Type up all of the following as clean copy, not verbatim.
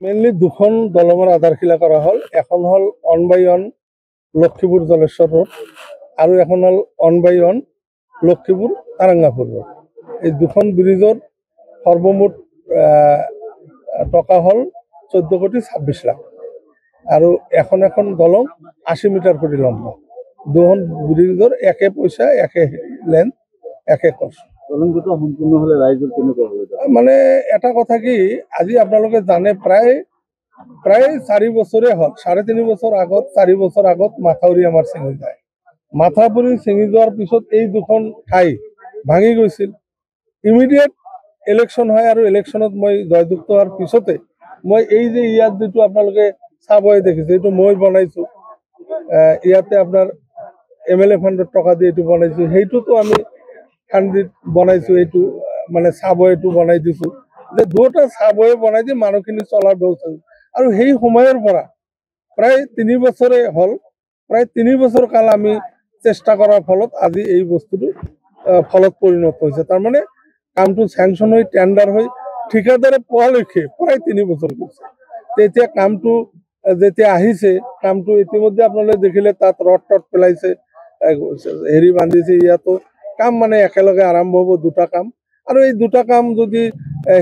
Mainly দুখন দলঙৰ আধাৰশিলা কৰা হ'ল। এখন হ'ল one by one Lakshipur Jaleswar road আৰু এখন হ'ল one by one Lakshipur Tarangapur road. এই দুখন ব্ৰিজৰ সৰ্বমুঠ টকা হ'ল 14,26,00,000 আৰু এখন এখন দলং 80 মিটাৰ কৰি লম্বা। দুখন ব্ৰিজৰ একে পইচা, একে লেন্থ, একে কষ্ট। দলং দুটো সম্পূৰ্ণ হলে ৰাইজৰ কেনেকুৱা হ'ব? মানে এটা কথা কি, আজি আপোনালোকে জানে প্ৰায় 4 বছৰে হ'ল, 3.5 বছৰ আগত, 4 বছৰ আগত মাথাউৰি আমাৰ ছিঙি যায়। মাথাউৰি ছিঙি যোৱাৰ পিছত এই দুখন ঠাই ভাঙি গৈছিল। ইমিডিয়েট ইলেকশ্যন হয় আৰু ইলেকশ্যনত মই জয়যুক্ত হোৱাৰ পিছতে মই এই যে ইয়াত যিটো আপোনালোকে চাবই দেখিছে, এইটো মই বনাইছোঁ। ইয়াতে আপোনাৰ MLA ফাণ্ডৰ টকা দি এইটো বনাইছোঁ। সেইটোতো আমি খান্দিত বনাইছোঁ। এইটো মানে চাবৱেটো বনাই দিছোঁ, যে দুটা চাবৱে বনাই দি মানুহখিনি চলাৰ ব্যৱস্থা। আৰু সেই সময়ৰ পৰা প্ৰায় 3 বছৰে হ'ল, প্ৰায় 3 বছৰ কাল আমি চেষ্টা কৰাৰ ফলত আজি এই বস্তুটো ফলত পৰিণত হৈছে। তাৰমানে কামটো চেংচন হৈ টেণ্ডাৰ হৈ ঠিকাদাৰে পোৱালৈকে প্ৰায় 3 বছৰ গৈছে। তেতিয়া কামটো যেতিয়া আহিছে, কামটো ইতিমধ্যে আপোনালোকে দেখিলে তাত ৰড পেলাইছে, হেৰি বান্ধিছে। ইয়াতো কাম মানে একেলগে আৰম্ভ হ'ব, দুটা কাম। আৰু এই দুটা কাম যদি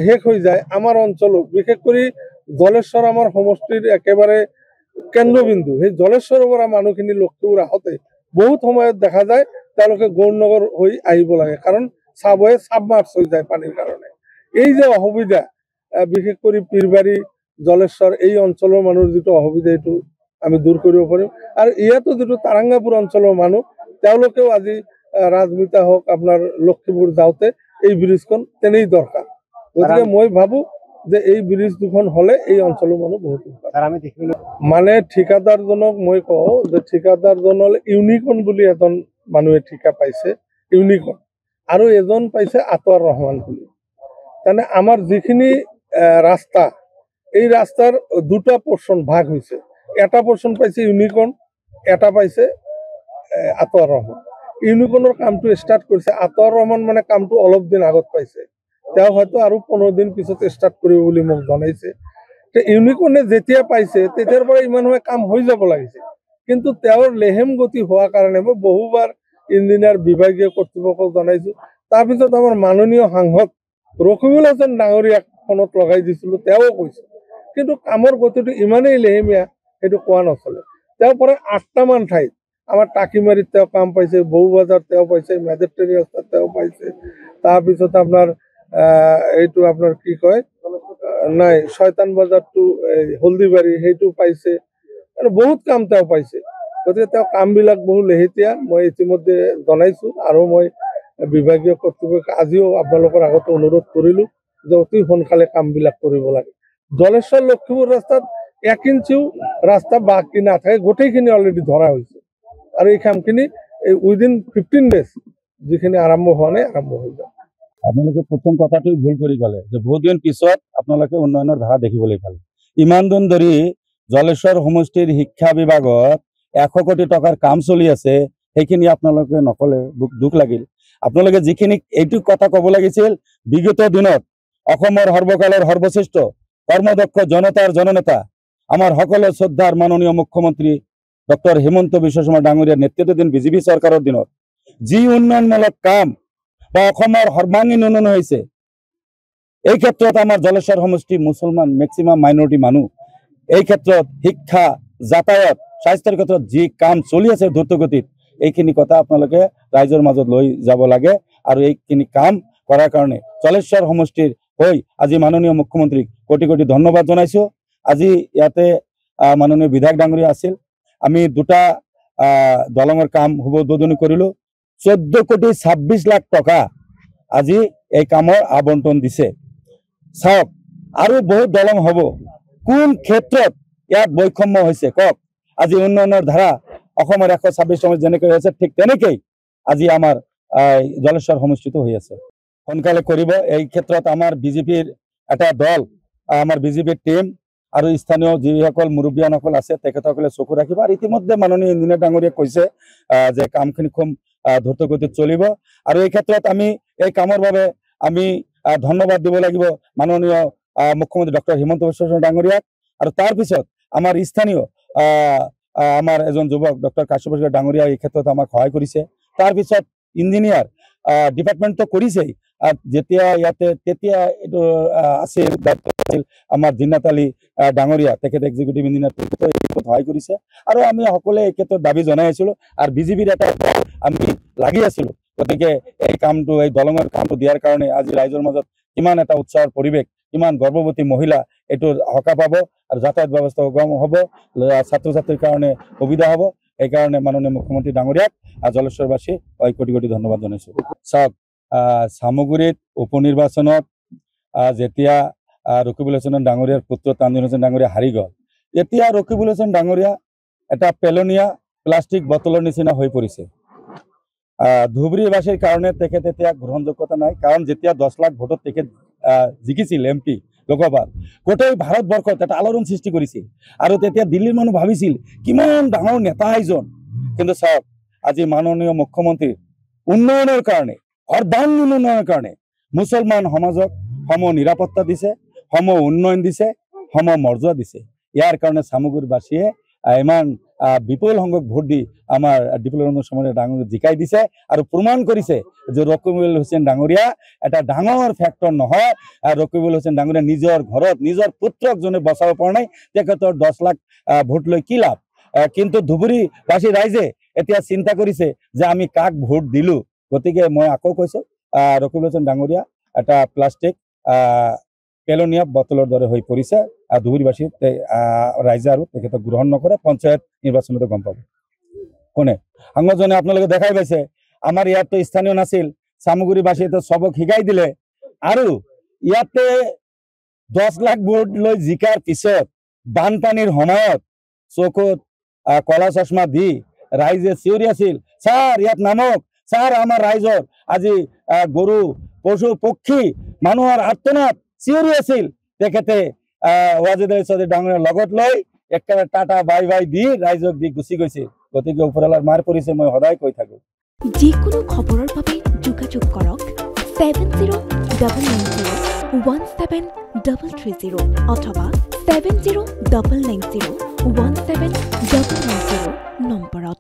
শেষ হৈ যায়, আমাৰ অঞ্চলত বিশেষ কৰি জলেশ্বৰ আমাৰ সমষ্টিৰ একেবাৰে কেন্দ্ৰবিন্দু। সেই জলেশ্বৰৰ পৰা মানুহখিনি লক্ষীপুৰ আহোঁতে বহুত সময়ত দেখা যায় তেওঁলোকে গৌৰনগৰ হৈ আহিব লাগে, কাৰণ চাবৱে চাবমাৰ্চ হৈ যায় পানীৰ কাৰণে। এই যে অসুবিধা, বিশেষ কৰি পীৰবাৰী, জলেশ্বৰ এই অঞ্চলৰ মানুহৰ যিটো অসুবিধা, এইটো আমি দূৰ কৰিব পাৰিম। আৰু ইয়াতো যিটো তাৰাঙ্গাপুৰ অঞ্চলৰ মানুহ, তেওঁলোকেও আজি ৰাজমিতা হওক, আপোনাৰ লক্ষীপুৰ যাওঁতে এই ব্ৰিজখন তেনেই দৰকাৰ। গতিকে মই ভাবোঁ যে এই ব্ৰিজ দুখন হ'লে এই অঞ্চলৰ মানুহ বহুত মানে ঠিকাদাৰজনক মই কওঁ যে ঠিকাদাৰজন হ'ল ইউনিকৰ্ণ বুলি এজন মানুহে ঠিকা পাইছে, ইউনিকৰ্ণ, আৰু এজন পাইছে আতৱাৰ ৰহমান বুলি। তাৰমানে আমাৰ যিখিনি ৰাস্তা, এই ৰাস্তাৰ দুটা পৰ্চন ভাগ হৈছে। এটা পৰ্চন পাইছে ইউনিকৰ্ণ, এটা পাইছে আতৱাৰ ৰহমান। ইউনিকৰ্ণৰ কামটো ষ্টাৰ্ট কৰিছে, আতৱাৰ ৰহমান মানে কামটো অলপ দিন আগত পাইছে। তেওঁ হয়তো আৰু 15 দিন পিছত ষ্টাৰ্ট কৰিব বুলি মোক জনাইছে। ইউনিকৰ্ণে যেতিয়া পাইছে তেতিয়াৰ পৰা ইমান সময় কাম হৈ যাব লাগিছে, কিন্তু তেওঁৰ লেহেম গতি হোৱাৰ কাৰণে মই বহুবাৰ ইঞ্জিনিয়াৰ বিভাগীয় কৰ্তৃপক্ষক জনাইছোঁ। তাৰপিছত আমাৰ মাননীয় সাংসদ ৰকিবুল হাছান ডাঙৰীয়াক ফোনত লগাই দিছিলোঁ, তেওঁও কৈছে, কিন্তু কামৰ গতিটো ইমানেই লেহেমীয়া, সেইটো কোৱা নচলে। তেওঁৰ পৰা 8টামান ঠাইত, আমাৰ টাকিমাৰীত তেওঁ কাম পাইছে, বৌবাজাৰত তেওঁ পাইছে, মেজেটেৰী ৰাস্তাত তেওঁ পাইছে, তাৰপিছত আপোনাৰ এইটো আপোনাৰ কি কয়, নাই ছয়তান বজাৰটো হলদিবাৰী, সেইটো পাইছে, আৰু বহুত কাম তেওঁ পাইছে। গতিকে তেওঁ কামবিলাক বহু লেহেতীয়া, মই ইতিমধ্যে জনাইছোঁ। আৰু মই বিভাগীয় কৰ্তৃপক্ষ আজিও আপোনালোকৰ আগতে অনুৰোধ কৰিলোঁ যে অতি সোনকালে কামবিলাক কৰিব লাগে। জলেশ্বৰ লক্ষীপুৰ ৰাস্তাত 1 ইঞ্চিও ৰাস্তা বাকী নাথাকে, গোটেইখিনি অলৰেডি ধৰা হৈছে। আৰু এই কামখিনি উইদিন 15 ডেজ যিখিনি আৰম্ভ হোৱা নাই, আৰম্ভ হৈ যাব। আপোনালোকে প্ৰথম কথাটোই ভুল কৰি ক'লে যে বহুত দিন পিছত আপোনালোকে উন্নয়নৰ ধাৰা দেখিবলৈ পালে। ইমান দিন ধৰি জলেশ্বৰ সমষ্টিৰ শিক্ষা বিভাগত 100 কোটি টকাৰ কাম চলি আছে, সেইখিনি আপোনালোকে নকলে, দুখ লাগিল। আপোনালোকে যিখিনি এইটো কথা ক'ব লাগিছিল, বিগত দিনত অসমৰ সৰ্বকালৰ সৰ্বশ্ৰেষ্ঠ কৰ্মদক্ষ জনতাৰ জননেতা আমাৰ সকলো শ্ৰদ্ধাৰ মাননীয় মুখ্যমন্ত্ৰী ডক্টৰ হিমন্ত বিশ্ব শৰ্মা ডাঙৰীয়াৰ নেতৃত্বাধীন বিজেপি চৰকাৰৰ দিনত যি উন্নয়নমূলক কাম বা অসমৰ সৰ্বাংগীন উন্নয়ন হৈছে, এই ক্ষেত্ৰত আমাৰ জলেশ্বৰ সমষ্টি মুছলমান মেক্সিমাম মাইনৰিটি মানুহ, এই ক্ষেত্ৰত শিক্ষা, যাতায়াত, স্বাস্থ্যৰ ক্ষেত্ৰত যি কাম চলি আছে দ্ৰুতগতিত, এইখিনি কথা আপোনালোকে ৰাইজৰ মাজত লৈ যাব লাগে। আৰু এইখিনি কাম কৰাৰ কাৰণে জলেশ্বৰ সমষ্টিৰ হৈ আজি মাননীয় মুখ্যমন্ত্ৰীক কোটি কোটি ধন্যবাদ জনাইছোঁ। আজি ইয়াতে মাননীয় বিধায়ক ডাঙৰীয়া আছিল, আমি দুটা দলঙৰ কাম শুভ উদ্বোধনী কৰিলোঁ। 14,26,00,000 টকা আজি এই কামৰ আবণ্টন দিছে। চাওক, আৰু বহুত দলং হ'ব। কোন ক্ষেত্ৰত ইয়াত বৈষম্য হৈছে কওক? আজি উন্নয়নৰ ধাৰা অসমৰ 126 সমষ্টি যেনেকৈ হৈছে, ঠিক তেনেকেই আজি আমাৰ জলেশ্বৰ সমষ্টিতো হৈ আছে। সোনকালে কৰিব। এই ক্ষেত্ৰত আমাৰ বিজেপিৰ এটা দল, আমাৰ বিজেপিৰ টিম আৰু স্থানীয় যিসকল মুৰব্বীয়ানসকল আছে, তেখেতসকলে চকু ৰাখিব। আৰু ইতিমধ্যে মাননীয় ইঞ্জিনিয়াৰ ডাঙৰীয়াই কৈছে যে কামখিনি খুব দ্ৰুতগতিত চলিব। আৰু এই ক্ষেত্ৰত আমি এই কামৰ বাবে আমি ধন্যবাদ দিব লাগিব মাননীয় মুখ্যমন্ত্ৰী ডক্টৰ হিমন্ত বিশ্ব শৰ্মা ডাঙৰীয়াক আৰু তাৰ পিছত আমাৰ স্থানীয় আমাৰ এজন যুৱক ডক্টৰ কাশ্যপ ডাঙৰীয়া এই ক্ষেত্ৰত আমাক সহায় কৰিছে। তাৰ পিছত ইঞ্জিনিয়াৰ ডিপাৰ্টমেণ্টটো কৰিছেই। যেতিয়া ইয়াতে তেতিয়া এইটো আছিল আমাৰ জিন্নাত আলী ডাঙৰীয়া, তেখেত এক্সিকিউটিভ ইঞ্জিনিয়াৰ, তেখেতে এই ক্ষেত্ৰত সহায় কৰিছে আৰু আমি সকলোৱে এই ক্ষেত্ৰত দাবী জনাই আছিলোঁ আৰু বিজেপিৰ এটা আমি লাগি আছিলোঁ। গতিকে এই কামটো, এই দলঙৰ কামটো দিয়াৰ কাৰণে আজি ৰাইজৰ মাজত কিমান এটা উৎসাহৰ পৰিৱেশ, কিমান গৰ্ভৱতী মহিলা এইটো সকাহ পাব আৰু যাতায়াত ব্যৱস্থা সুগম হ'ব, ছাত্ৰ ছাত্ৰীৰ কাৰণে সুবিধা হ'ব। সেইকাৰণে মাননীয় মুখ্যমন্ত্ৰী ডাঙৰীয়াক জলেশ্বৰবাসী কোটি কোটি ধন্যবাদ জনাইছোঁ। চাওক, চামগুৰিত উপ নিৰ্বাচনত যেতিয়া ৰকিবুল হাছান ডাঙৰীয়াৰ পুত্ৰ তানজিন হাছান ডাঙৰীয়া হাৰি গ'ল, এতিয়া ৰকিবুল হাছান ডাঙৰীয়া এটা পেলনীয়া প্লাষ্টিক বটলৰ নিচিনা হৈ পৰিছে। ধুবুৰীবাসীৰ কাৰণে তেখেত এতিয়া গ্ৰহণযোগ্যতা নাই, কাৰণ যেতিয়া 10 লাখ ভোটত তেখেত জিকিছিল MP লোকসভাত, গোটেই ভাৰতবৰ্ষত এটা আলোড়ন সৃষ্টি কৰিছিল আৰু তেতিয়া দিল্লীৰ মানুহ ভাবিছিল কিমান ডাঙৰ নেতা এজন। কিন্তু চাওক, আজি মাননীয় মুখ্যমন্ত্ৰীৰ উন্নয়নৰ কাৰণে, অৰ্বাঙ্গীন উন্নয়নৰ কাৰণে মুছলমান সমাজক সম নিৰাপত্তা দিছে, সম উন্নয়ন দিছে, সম মৰ্যাদা দিছে। ইয়াৰ কাৰণে চামগুৰিবাসীয়ে ইমান বিপুল সংখ্যক ভোট দি আমাৰ ডিপ্ল'মেট ৰঞ্জন ডাঙৰীয়াক জিকাই দিছে আৰু প্ৰমাণ কৰিছে যে ৰকিবুল হুছেইন ডাঙৰীয়া এটা ডাঙৰ ফেক্টৰ নহয়। ৰকিবুল হুছেইন ডাঙৰীয়া নিজৰ ঘৰত নিজৰ পুত্ৰক যোনে বচাব পৰা নাই, তেখেতৰ 10 লাখ ভোট লৈ কি লাভ। কিন্তু ধুবুৰীবাসী ৰাইজে এতিয়া চিন্তা কৰিছে যে আমি কাক ভোট দিলোঁ। গতিকে মই আকৌ কৈছোঁ, ৰকিবুল হুছেইন ডাঙৰীয়া এটা প্লাষ্টিক পেলনীয়া বটলৰ দৰে হৈ পৰিছে। ধুবুৰীবাসী ৰাইজে আৰু তেখেতক গ্ৰহণ নকৰে, পঞ্চায়ত নিৰ্বাচনতে গম পাব কোনে। সাংবাদিকজনে আপোনালোকে দেখাই পাইছে, আমাৰ ইয়াততো স্থানীয় নাছিল, চামগুৰিবাসীয়ে চবক শিকাই দিলে আৰু ইয়াতে 10 লাখ ভোট লৈ জিকাৰ পিছত বানপানীৰ সময়ত চকুত কলা চশমা দি ৰাইজে চিঞৰি আছিল, ছাৰ ইয়াত নামক, ছাৰ আমাৰ ৰাইজৰ আজি গৰু পশু পক্ষী মানুহৰ আৰ্তনাদ চিঞৰি আছিল। তেখেতে ৱাজেদ আলী চৌধুৰী ডাঙৰীয়াৰ লগত লৈ একেবাৰে টাটা বাই বাই দি ৰাইজক দি গুচি গৈছিল। গতিকে ওপৰৱালাৰ মাৰ পৰিছে, মই সদায় কৈ থাকোঁ। যিকোনো খবৰৰ বাবে যোগাযোগ কৰক 7099017330 অথবা 7099017390 নম্বৰত।